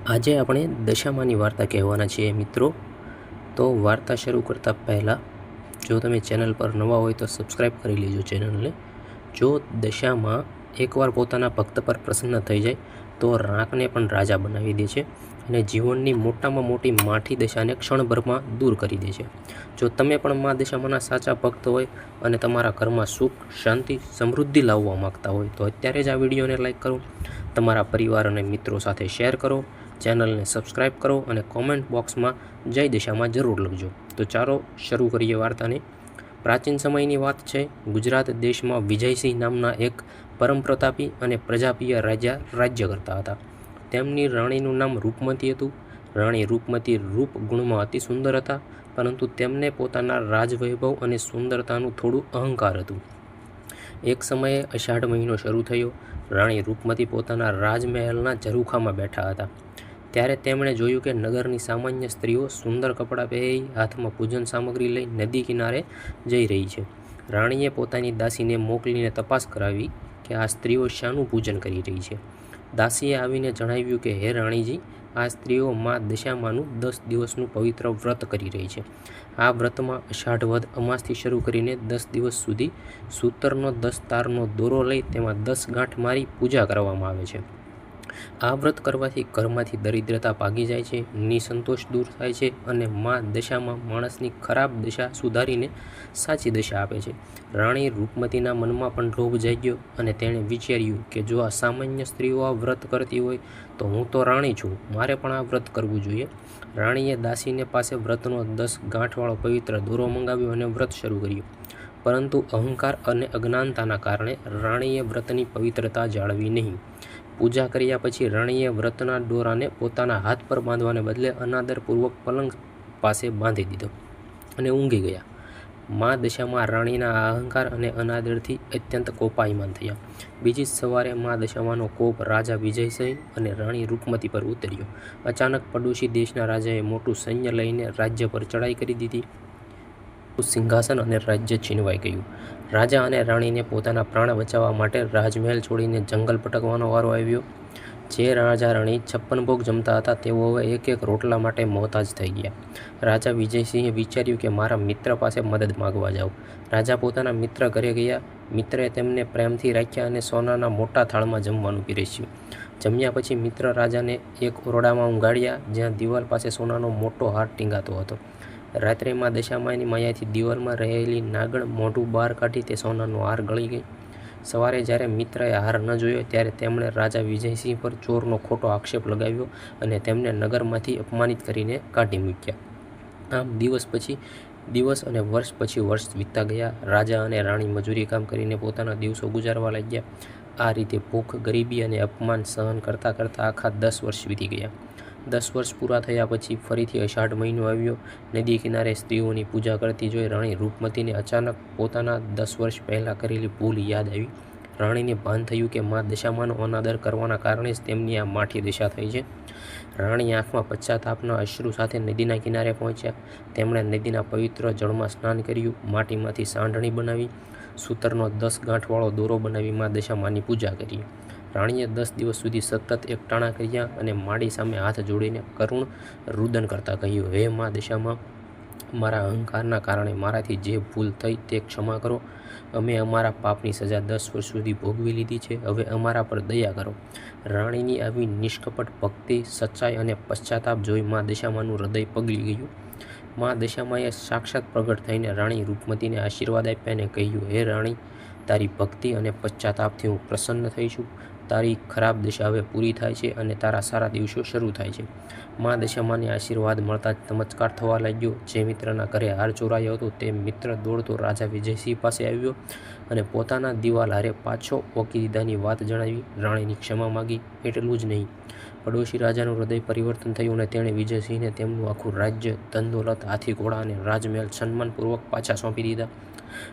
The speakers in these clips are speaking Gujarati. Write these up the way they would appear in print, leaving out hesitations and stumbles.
આજે આપણે દશામાની વાર્તા કહેવાના છીએ મિત્રો। તો વાર્તા શરૂ કરતાં પહેલાં જો તમે ચેનલ પર નવા હોય તો સબસ્ક્રાઈબ કરી લેજો ચેનલને। જો દશામાં એકવાર પોતાના ભક્ત પર પ્રસન્ન થઈ જાય તો રાંકને પણ રાજા બનાવી દે છે અને જીવનની મોટામાં મોટી માઠી દશાને ક્ષણભરમાં દૂર કરી દે છે। જો તમે પણ મા દશામાના સાચા ભક્ત હોય અને તમારા ઘરમાં સુખ, શાંતિ, સમૃદ્ધિ લાવવા માગતા હોય તો અત્યારે જ આ વિડીયોને લાઈક કરો, તમારા પરિવાર અને મિત્રો સાથે શેર કરો, ચેનલને સબસ્ક્રાઈબ કરો અને કોમેન્ટ બોક્સમાં જય દશામાં જરૂર લખજો। તો ચાલો શરૂ કરીએ વાર્તાને। પ્રાચીન સમયની વાત છે। ગુજરાત દેશમાં વિજયસિંહ નામના એક પરમ પ્રતાપી અને પ્રજાપ્રિય રાજા રાજ્ય કરતા હતા। તેમની રાણીનું નામ રૂપમતી હતું। રાણી રૂપમતી રૂપ ગુણમાં અતિ સુંદર હતા, પરંતુ તેમને પોતાના રાજવૈભવ અને સુંદરતાનું થોડું અહંકાર હતું। એક સમયે અષાઢ મહિનો શરૂ થયો। રાણી રૂપમતી પોતાના રાજમહેલના ઝરૂખામાં બેઠા હતા। ત્યારે તેમણે જોયું કે નગરની સામાન્ય સ્ત્રીઓ સુંદર કપડાં પહેરી હાથમાં પૂજન સામગ્રી લઈ નદી કિનારે જઈ રહી છે। રાણીએ પોતાની દાસીને મોકલીને તપાસ કરાવી કે આ સ્ત્રીઓ શાનું પૂજન કરી રહી છે। દાસીએ આવીને જણાવ્યું કે હે રાણીજી, આ સ્ત્રીઓ મા દશામાનું 10 દિવસનું પવિત્ર વ્રત કરી રહી છે। આ વ્રતમાં અષાઢ વદ અમાસથી શરૂ કરીને 10 દિવસ સુધી સૂતરનો 10 તારનો દોરો લઈ તેમાં 10 ગાંઠ મારી પૂજા કરવામાં આવે છે। આ વ્રત કરવાથી ઘરમાંથી દરિદ્રતા ભાગી જાય છે, નિસંતોષ દૂર થાય છે અને મા દશામાં માણસની ખરાબ દશા સુધારીને સાચી દશા આપે છે। રાણી રૂપમતીના મનમાં પણ લોભ જાગ્યો અને તેણે વિચાર્યું કે જો આ સામાન્ય સ્ત્રીઓ આ વ્રત કરતી હોય તો હું તો રાણી છું, મારે પણ આ વ્રત કરવું જોઈએ। રાણીએ દાસીને પાસે વ્રતનો 10 ગાંઠવાળો પવિત્ર દોરો મંગાવ્યો અને વ્રત શરૂ કર્યું, પરંતુ અહંકાર અને અજ્ઞાનતાના કારણે રાણીએ વ્રતની પવિત્રતા જાળવી નહીં। પૂજા કર્યા પછી રાણીએ વ્રતના દોરાને પોતાના હાથ પર બાંધવાને બદલે અનાદરપૂર્વક પલંગ પાસે બાંધી દીધો અને ઊંઘી ગયા। મા દશામાં રાણીના આ અહંકાર અને અનાદરથી અત્યંત કોપાયમાન થયા। બીજી જ સવારે મા દશામાનો કોપ રાજા વિજયસિંહ અને રાણી રૂપમતી પર ઉતર્યો। અચાનક પડોશી દેશના રાજાએ મોટું સૈન્ય લઈને રાજ્ય પર ચડાઈ કરી દીધી। સિંહાસન અને રાજ્ય છીનવાઈ ગયું। રાજા અને રાણીને પોતાના પ્રાણ બચાવવા માટે રાજમહેલ છોડીને જંગલ ભટકવાનો વારો આવ્યો। જે રાજા રાણી 56 ભોગ જમતા હતા તેઓ હવે એક એક રોટલા માટે મોહતાજ થઈ ગયા। રાજા વિજયસિંહે વિચાર્યું કે મારા મિત્ર પાસે મદદ માગવા જાઉં। રાજા પોતાના મિત્ર ઘરે ગયા। મિત્રે તેમને પ્રેમથી રાખ્યા અને સોનાના મોટા થાળમાં જમવાનું પીરસ્યું। જમ્યા પછી મિત્ર રાજાને એક ઓરડામાં ઊંઘાડ્યા, જ્યાં દિવાલ પાસે સોનાનો મોટો હાર ટીંગાતો હતો। રાત્રે મા દશામાની માયાથી દિવાલમાં રહેલી નાગણ મોઢું બહાર કાઢી તે સોનાનો હાર ગળી ગઈ। સવારે જ્યારે મિત્રએ હાર ન જોયો ત્યારે તેમણે રાજા વિજયસિંહ પર ચોરનો ખોટો આક્ષેપ લગાવ્યો અને તેમને નગરમાંથી અપમાનિત કરીને કાઢી મૂક્યા। આમ દિવસ અને વર્ષ પછી વર્ષ વીતતા ગયા। રાજા અને રાણી મજૂરી કામ કરીને પોતાના દિવસો ગુજારવા લાગ્યા। આ રીતે ભૂખ, ગરીબી અને અપમાન સહન કરતાં કરતાં આખા 10 વર્ષ વીતી ગયા। 10 વર્ષ પૂરા થયા પછી ફરીથી અષાઢ મહિનો આવ્યો। નદી કિનારે સ્ત્રીઓની પૂજા કરતી જોઈ રાણી રૂપમતીને અચાનક પોતાના 10 વર્ષ પહેલાં કરેલી ભૂલ યાદ આવી। રાણીને ભાન થયું કે મા દશામાનો અનાદર કરવાના કારણે જ તેમની આ માઠી દશા થઈ છે। રાણી આંખમાં પશ્ચાતાપના અશ્રુ સાથે નદીના કિનારે પહોંચ્યા। તેમણે નદીના પવિત્ર જળમાં સ્નાન કર્યું, માટીમાંથી સાંઢણી બનાવી, સૂતરનો 10 ગાંઠવાળો દોરો બનાવી મા દશામાની પૂજા કરી। રાણીએ 10 દિવસ સુધી સતત એકટાણા કર્યા અને માડી સામે હાથ જોડીને કરુણ રુદન કરતાં કહ્યું, હે મા દશામાં, મારા અહંકારના કારણે મારાથી જે ભૂલ થઈ તે ક્ષમા કરો। અમે અમારા પાપની સજા 10 વર્ષ સુધી ભોગવી લીધી છે, હવે અમારા પર દયા કરો। રાણીની આવી નિષ્કપટ ભક્તિ, સચ્ચાઈ અને પશ્ચાતાપ જોઈ મા દશામાનું હૃદય પગલી ગયું। મા દશામાએ સાક્ષાત પ્રગટ થઈને રાણી રૂપમતીને આશીર્વાદ આપ્યા અને કહ્યું, હે રાણી, તારી ભક્તિ અને પશ્ચાતાપથી હું પ્રસન્ન થઈ છું। તારી ખરાબ દશા હવે પૂરી થાય છે અને તારા સારા દિવસો શરૂ થાય છે। મા દશામાને આશીર્વાદ મળતા જ ચમત્કાર થવા લાગ્યો। જે મિત્રના ઘરે હાર ચોરાયો હતો તે મિત્ર દોડતો રાજા વિજયસિંહ પાસે આવ્યો અને પોતાના દિવાલ હારે પાછો ઓકી દીધાની વાત જણાવી રાણીની ક્ષમા માગી। એટલું જ નહીં, પડોશી રાજાનું હૃદય પરિવર્તન થયું અને તેણે વિજયસિંહને તેમનું આખું રાજ્ય, ધન દોલત, હાથી ઘોડા અને રાજમહેલ સન્માનપૂર્વક પાછા સોંપી દીધા।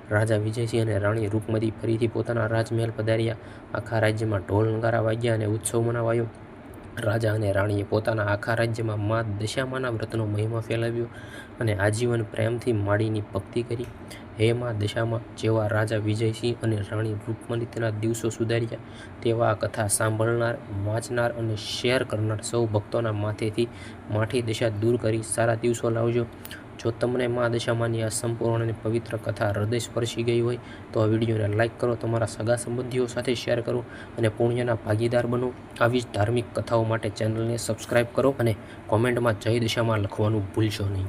રાજા વિજયસિંહ અને રાણી રૂપમતી ફરીથી પોતાના રાજમહેલ પધાર્યા। આખા રાજ્યમાં ઢોલ નગારા વાગ્યા અને ઉત્સવ મનાવાયો। રાજા અને રાણીએ પોતાના આખા રાજ્યમાં મા દશામાના વ્રતનો મહિમા ફેલાવ્યો અને આજીવન પ્રેમથી માડીની ભક્તિ કરી. હે મા દશામા, જેવા રાજા વિજયસિંહ અને રાણી રૂકમણી તેના દિવસો સુધાર્યા, તેવા આ કથા સાંભળનાર, વાંચનાર અને શેર કરનાર સૌ ભક્તોના માથેથી માઠી દશા દૂર કરી સારા દિવસો લાવજો. જો તમને મા દશામાની આ સંપૂર્ણ અને પવિત્ર કથા હૃદય સ્પર્શી ગઈ હોય તો આ વિડીયોને લાઇક કરો, તમારા સગા સંબંધીઓ સાથે શેર કરો અને પુણ્યના ભાગીદાર બનો. આવી જ ધાર્મિક કથાઓ માટે ચેનલને સબસ્ક્રાઈબ કરો અને કોમેન્ટમાં જય દશામાં લખવાનું ભૂલશો નહીં.